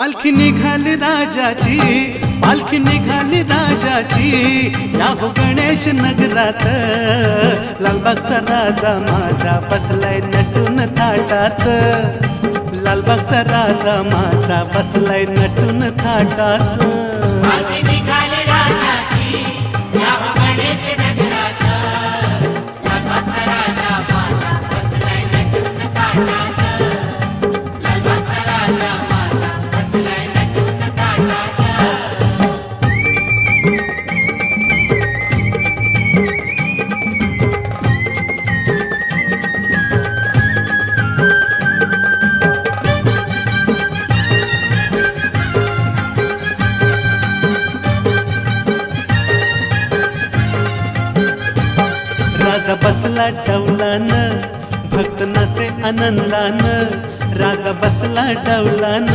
पालखी निघाली राजाची, पालखी निघाली राजाची, या हो गणेश नगरात। लालबागचा राजा माझा बसलाय नटून थाटात, लालबागचा राजा माझा बसलाय नटून थाटात। पालखी निघाली राजाची, या हो गणेश नगरात। लालबागचा राजा माझा बसलाय नटून थाटात, लालबागचा राजा माझा बसलाय नटून थाटात। राजा बसला डौलान, भक्त नाचे आनंदान। राजा बसला डौलान,